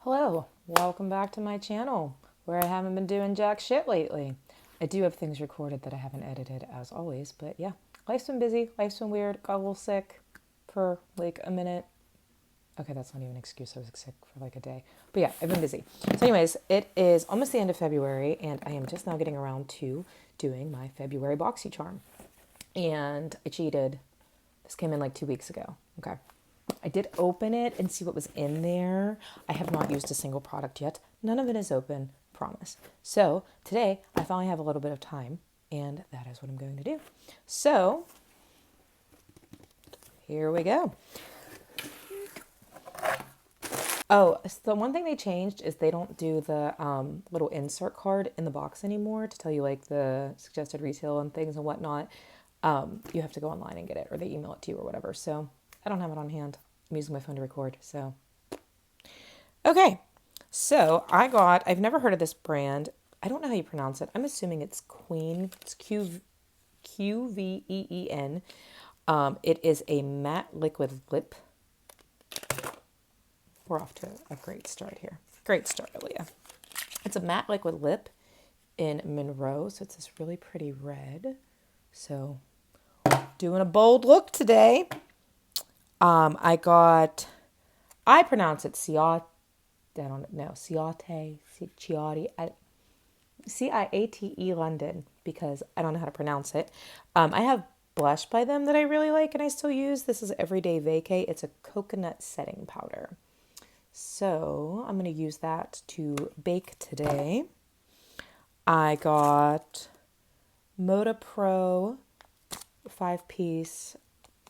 Hello, welcome back to my channel where I haven't been doing jack shit lately. I do have things recorded that I haven't edited as always, but yeah, life's been busy, life's been weird, got a little sick for like a minute. Okay, that's not even an excuse, I was sick for like a day. But yeah, I've been busy. So anyways, it is almost the end of February and I am just now getting around to doing my February BoxyCharm. And I cheated. This came in like 2 weeks ago. Okay. I did open it and see what was in there. I have not used a single product yet. None of it is open, promise. So today I finally have a little bit of time and that is what I'm going to do. So here we go. Oh, so the one thing they changed is they don't do the little insert card in the box anymore to tell you like the suggested retail and things and whatnot. You have to go online and get it or they email it to you or whatever. So I don't have it on hand. I'm using my phone to record. So, okay. So I've never heard of this brand. I don't know how you pronounce it. I'm assuming it's Queen. It's Qveen. It is a matte liquid lip. We're off to a great start here. Great start, Aaliyah. It's a matte liquid lip in Monroe. So it's this really pretty red. So doing a bold look today. I pronounce it Ciate. I don't know. Ciate London because I don't know how to pronounce it. I have blush by them that I really like and I still use. This is Everyday Vacay. It's a coconut setting powder. So I'm going to use that to bake today. I got Moda Pro 5-piece.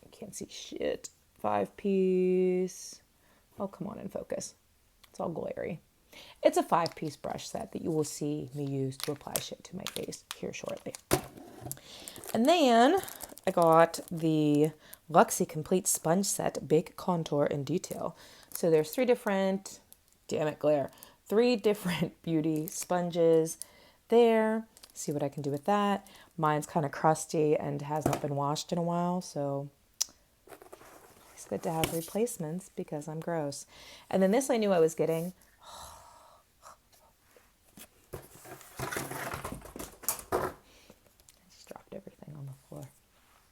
I can't see shit. 5-piece. Oh, come on and focus. It's all glary. It's a 5-piece brush set that you will see me use to apply shit to my face here shortly. And then I got the Luxie Complete Sponge Set Bake Contour and Detail. So there's 3 different beauty sponges there. See what I can do with that. Mine's kind of crusty and has not been washed in a while, so it's good to have replacements because I'm gross. And then this I knew I was getting. I just dropped everything on the floor.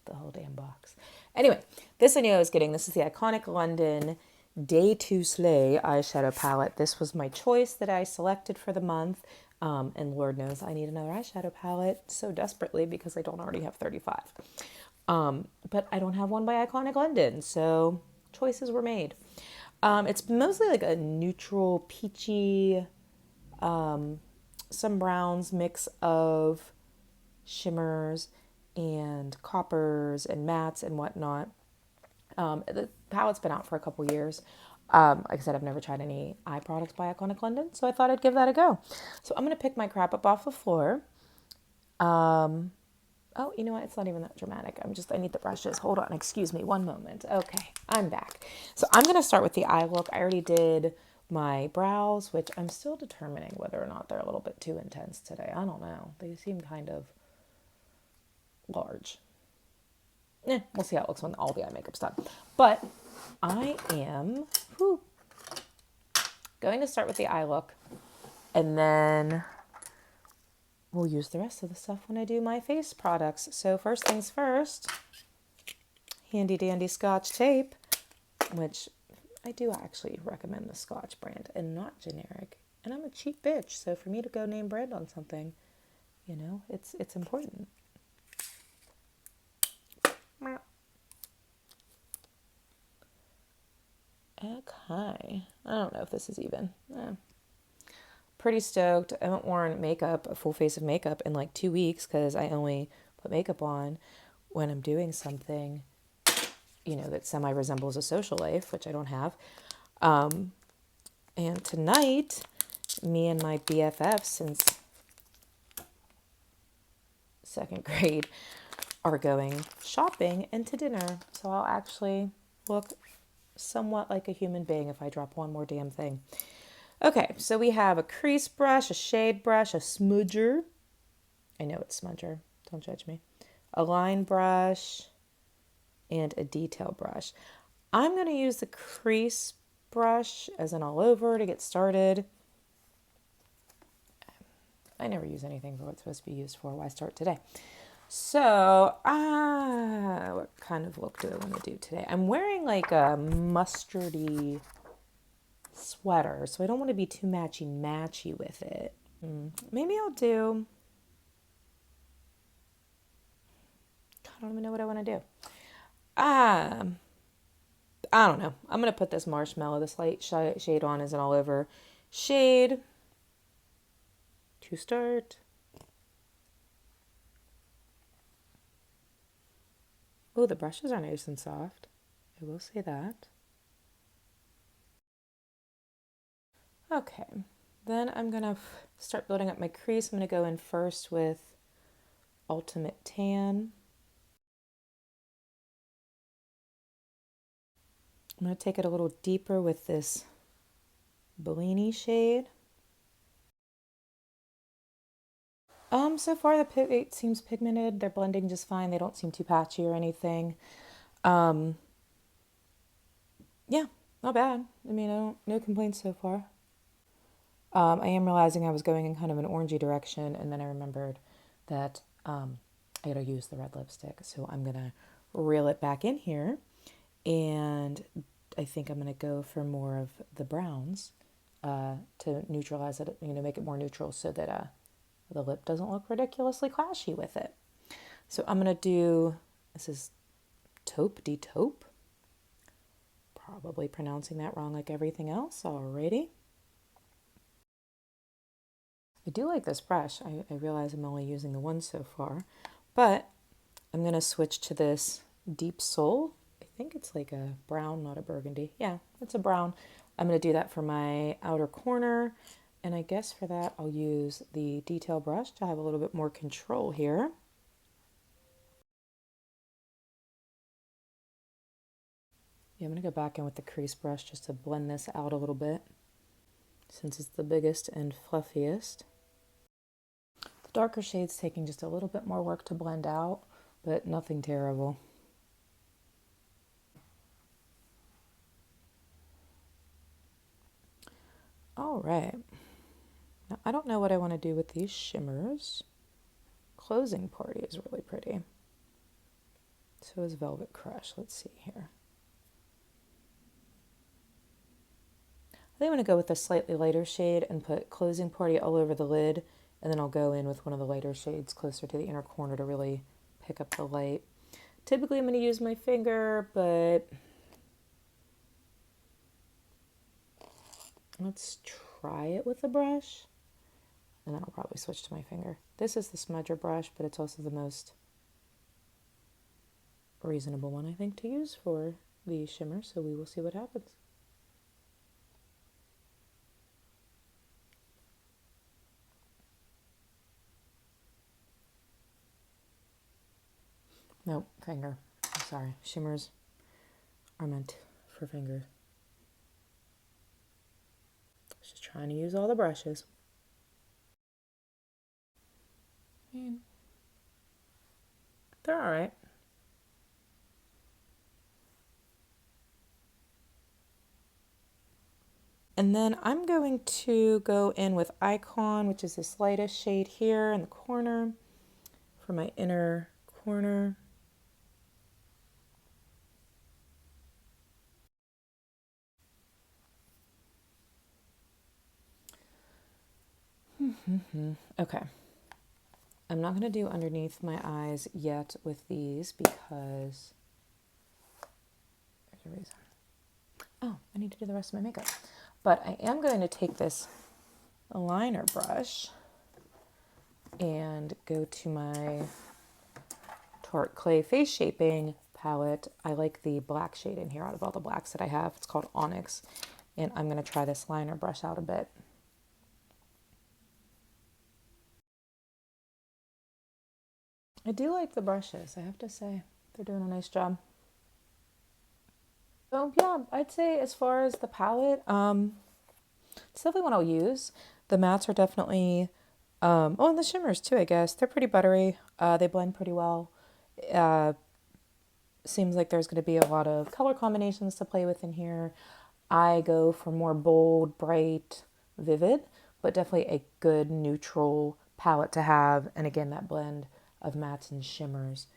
The whole damn box. Anyway, this I knew I was getting. This is the Iconic London Day to Slay eyeshadow palette. This was my choice that I selected for the month. And Lord knows I need another eyeshadow palette so desperately because I don't already have 35. But I don't have one by Iconic London, so choices were made. It's mostly like a neutral, peachy, some browns, mix of shimmers and coppers and mattes and whatnot. The palette's been out for a couple years. Like I said, I've never tried any eye products by Iconic London, so I thought I'd give that a go. So I'm going to pick my crap up off the floor. Oh, you know what? It's not even that dramatic. I need the brushes. Hold on. Excuse me. One moment. Okay. I'm back. So I'm going to start with the eye look. I already did my brows, which I'm still determining whether or not they're a little bit too intense today. I don't know. They seem kind of large. We'll see how it looks when all the eye makeup's done. But I am going to start with the eye look, and then we'll use the rest of the stuff when I do my face products. So first things first, handy dandy Scotch tape, which I do actually recommend the Scotch brand and not generic. And I'm a cheap bitch, so for me to go name brand on something, it's important. Okay. I don't know if this is even. Pretty stoked. I haven't worn makeup, a full face of makeup, in like 2 weeks because I only put makeup on when I'm doing something, that semi resembles a social life, which I don't have. And tonight, me and my BFF since 2nd grade are going shopping and to dinner. So I'll actually look somewhat like a human being if I drop one more damn thing. Okay, so we have a crease brush, a shade brush, a smudger. I know it's smudger. Don't judge me. A line brush and a detail brush. I'm going to use the crease brush, as in all over, to get started. I never use anything for what it's supposed to be used for. Why start today? So, what kind of look do I want to do today? I'm wearing like a mustardy sweater, so I don't want to be too matchy-matchy with it. Maybe I'll do... I don't even know what I want to do. I don't know. I'm going to put this marshmallow, this light shade on as an all over shade to start. Oh, the brushes are nice and soft. I will say that. Okay. Then I'm going to start building up my crease. I'm going to go in first with Ultimate Tan. I'm going to take it a little deeper with this Bellini shade. So far it seems pigmented. They're blending just fine. They don't seem too patchy or anything. Yeah, not bad. I mean, no complaints so far. I am realizing I was going in kind of an orangey direction, and then I remembered that I gotta use the red lipstick. So I'm gonna reel it back in here, and I think I'm gonna go for more of the browns to neutralize it, make it more neutral so that the lip doesn't look ridiculously clashy with it. So I'm gonna do, this is Taupe de Taupe. Probably pronouncing that wrong like everything else. Alrighty. I do like this brush. I realize I'm only using the one so far, but I'm gonna switch to this Deep Soul. I think it's like a brown, not a burgundy. Yeah, it's a brown. I'm gonna do that for my outer corner. And I guess for that, I'll use the detail brush to have a little bit more control here. Yeah, I'm gonna go back in with the crease brush just to blend this out a little bit, since it's the biggest and fluffiest. The darker shade's taking just a little bit more work to blend out, but nothing terrible. All right. Now, I don't know what I want to do with these shimmers. Closing Party is really pretty. So is Velvet Crush. Let's see here. I think I'm going to go with a slightly lighter shade and put Closing Party all over the lid, and then I'll go in with one of the lighter shades closer to the inner corner to really pick up the light. Typically I'm going to use my finger, but let's try it with a brush, and then I'll probably switch to my finger. This is the smudger brush, but it's also the most reasonable one, I think, to use for the shimmer, so we will see what happens. No, finger. I'm sorry. Shimmers are meant for fingers. Just trying to use all the brushes. They're all right. And then I'm going to go in with Icon, which is this lightest shade here in the corner for my inner corner. Okay. I'm not going to do underneath my eyes yet with these because there's a reason. Oh, I need to do the rest of my makeup. But I am going to take this liner brush and go to my Tarte Clay Face Shaping palette. I like the black shade in here out of all the blacks that I have. It's called Onyx. And I'm going to try this liner brush out a bit. I do like the brushes, I have to say. They're doing a nice job. So yeah, I'd say as far as the palette, it's definitely one I'll use. The mattes are definitely, and the shimmers too, I guess. They're pretty buttery. They blend pretty well. Seems like there's going to be a lot of color combinations to play with in here. I go for more bold, bright, vivid, but definitely a good neutral palette to have. And again, that blend of mattes and shimmers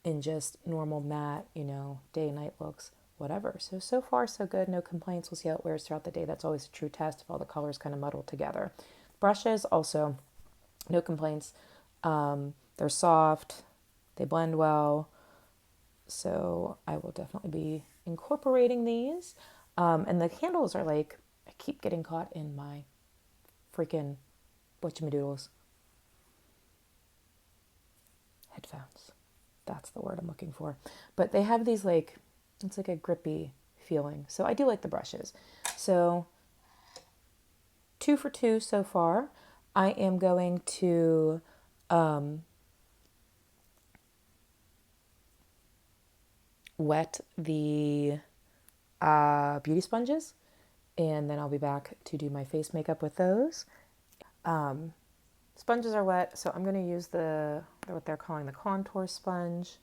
in just normal matte, day and night looks, whatever. So far, so good. No complaints. We'll see how it wears throughout the day. That's always a true test if all the colors kind of muddle together. Brushes, also, no complaints. They're soft, they blend well. So I will definitely be incorporating these. And the handles are like, I keep getting caught in my freaking whatchamadoodles. Headphones. That's the word I'm looking for. But they have these like, it's like a grippy feeling. So I do like the brushes. So 2 for 2 so far. I am going to wet the beauty sponges, and then I'll be back to do my face makeup with those. Sponges are wet, so I'm going to use what they're calling the contour sponge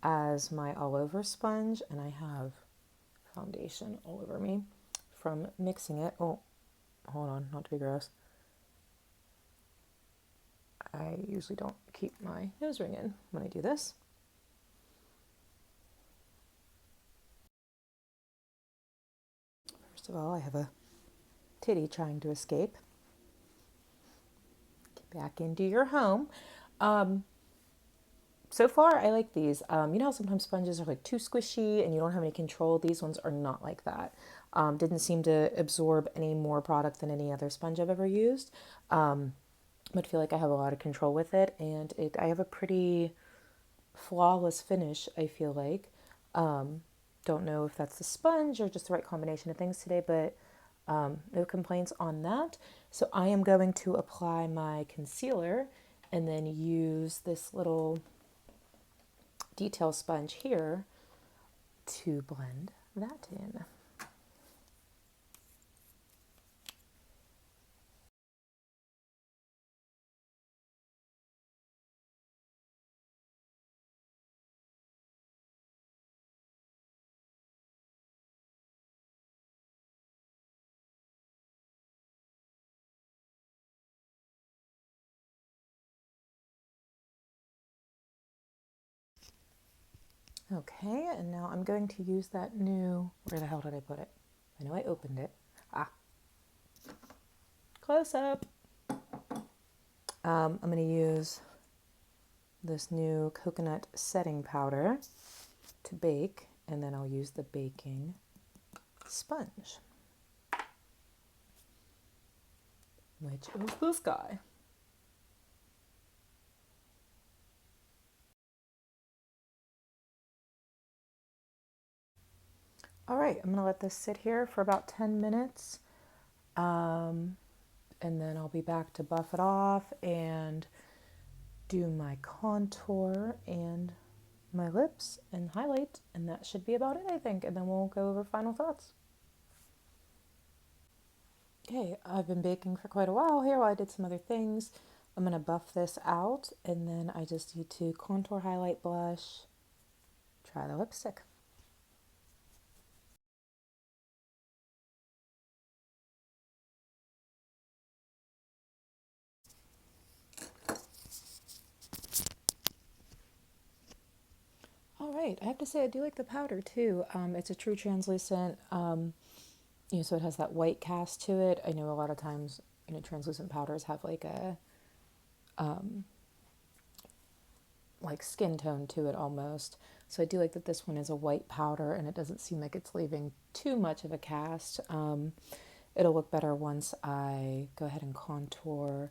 as my all over sponge, and I have foundation all over me from mixing it. Oh, hold on, not to be gross. I usually don't keep my nose ring in when I do this. First of all, I have a titty trying to escape. Get back into your home. So far, I like these. You know how sometimes sponges are like too squishy and you don't have any control? These ones are not like that. Didn't seem to absorb any more product than any other sponge I've ever used. But feel like I have a lot of control with it, and I have a pretty flawless finish, I feel like. Don't know if that's the sponge or just the right combination of things today, but no complaints on that. So I am going to apply my concealer and then use this little detail sponge here to blend that in. Okay, and now I'm going to use that new, where the hell did I put it? I know I opened it. Ah, close up. I'm going to use this new coconut setting powder to bake, and then I'll use the baking sponge, which is this guy. All right, I'm gonna let this sit here for about 10 minutes, and then I'll be back to buff it off and do my contour and my lips and highlight, and that should be about it, I think, and then we'll go over final thoughts. Okay, I've been baking for quite a while here while I did some other things. I'm gonna buff this out, and then I just need to contour, highlight, blush, try the lipstick. All right, I have to say I do like the powder too. It's a true translucent, so it has that white cast to it. I know a lot of times, translucent powders have like a like skin tone to it almost. So I do like that this one is a white powder and it doesn't seem like it's leaving too much of a cast. It'll look better once I go ahead and contour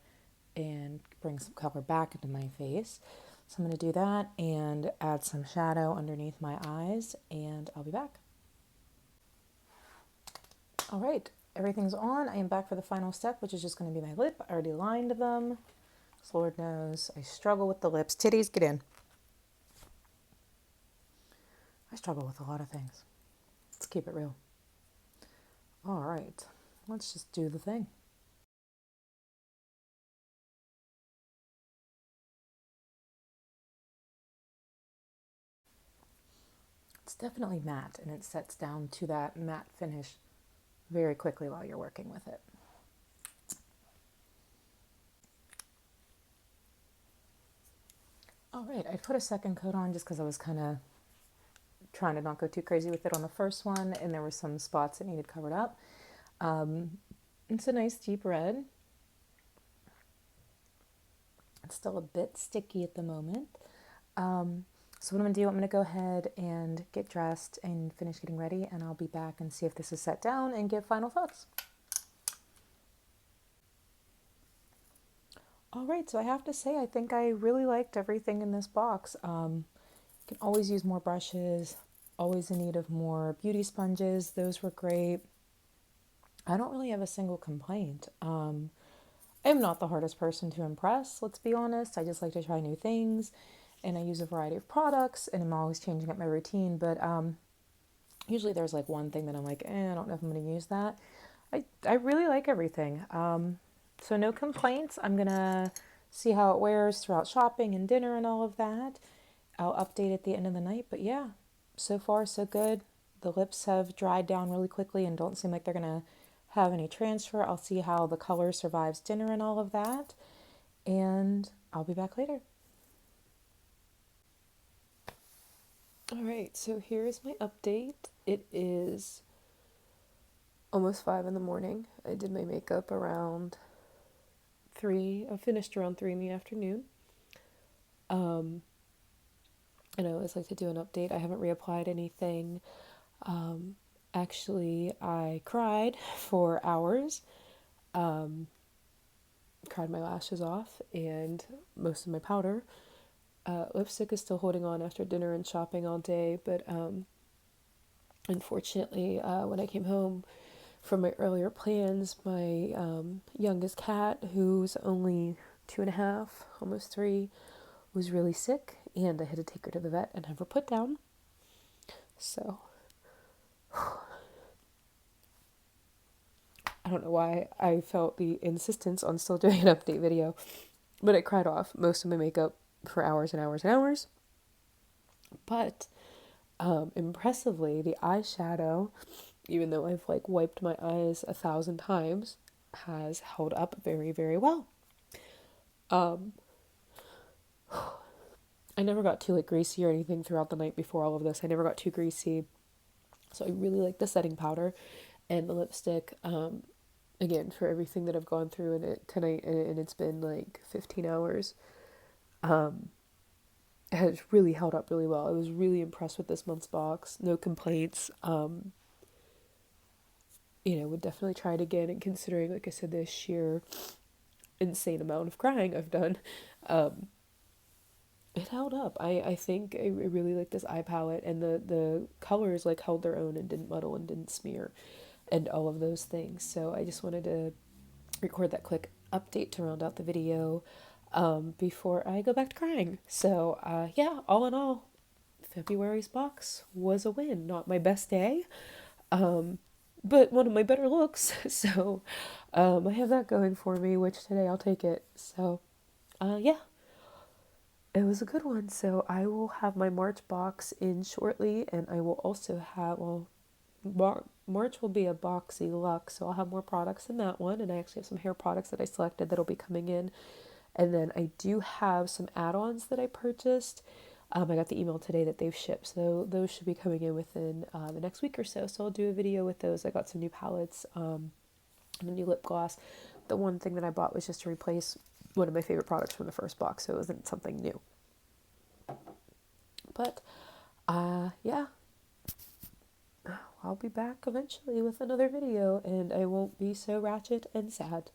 and bring some color back into my face. So I'm going to do that and add some shadow underneath my eyes, and I'll be back. All right, everything's on. I am back for the final step, which is just going to be my lip. I already lined them. So Lord knows I struggle with the lips. Titties, get in. I struggle with a lot of things. Let's keep it real. All right, let's just do the thing. It's definitely matte, and it sets down to that matte finish very quickly while you're working with it. All right, I put a second coat on just because I was kind of trying to not go too crazy with it on the first one, and there were some spots that needed covered up. It's a nice deep red. It's still a bit sticky at the moment. So what I'm going to do, I'm going to go ahead and get dressed and finish getting ready, and I'll be back and see if this is set down and give final thoughts. All right, so I have to say, I think I really liked everything in this box. Can always use more brushes, always in need of more beauty sponges. Those were great. I don't really have a single complaint. I'm not the hardest person to impress, let's be honest. I just like to try new things, and I use a variety of products, and I'm always changing up my routine. But usually there's like one thing that I'm like, I don't know if I'm going to use that. I really like everything. So no complaints. I'm going to see how it wears throughout shopping and dinner and all of that. I'll update at the end of the night. But yeah, so far so good. The lips have dried down really quickly and don't seem like they're going to have any transfer. I'll see how the color survives dinner and all of that. And I'll be back later. All right, so here's my update. It is almost 5 in the morning. I did my makeup around 3. I finished around 3 in the afternoon. And I always like to do an update. I haven't reapplied anything. Actually, I cried for hours. Cried my lashes off and most of my powder. Lipstick is still holding on after dinner and shopping all day, but unfortunately, when I came home from my earlier plans, my youngest cat, who's only 2.5, almost 3, was really sick, and I had to take her to the vet and have her put down. So I don't know why I felt the insistence on still doing an update video, but I cried off most of my makeup for hours and hours and hours. But impressively, the eyeshadow, even though I've like wiped my eyes 1,000 times, has held up very, very well. I never got too like greasy or anything throughout the night before all of this. I never got too greasy. So I really like the setting powder and the lipstick. Again, for everything that I've gone through in it tonight, and it's been like 15 hours, it has really held up really well. I was really impressed with this month's box. No complaints. Would definitely try it again. And considering, like I said, the sheer insane amount of crying I've done, it held up. I think I really like this eye palette, and the colors like held their own and didn't muddle and didn't smear and all of those things. So I just wanted to record that quick update to round out the video before I go back to crying. So yeah, all in all, February's box was a win. Not my best day, but one of my better looks. So I have that going for me, which today I'll take it. So yeah, it was a good one. So I will have my March box in shortly, and I will also have, March will be a Boxy Luxe, so I'll have more products in that one, and I actually have some hair products that I selected that'll be coming in. And then I do have some add-ons that I purchased. I got the email today that they've shipped, so those should be coming in within the next week or so. So I'll do a video with those. I got some new palettes, and a new lip gloss. The one thing that I bought was just to replace one of my favorite products from the first box, so it wasn't something new. But yeah, I'll be back eventually with another video, and I won't be so ratchet and sad.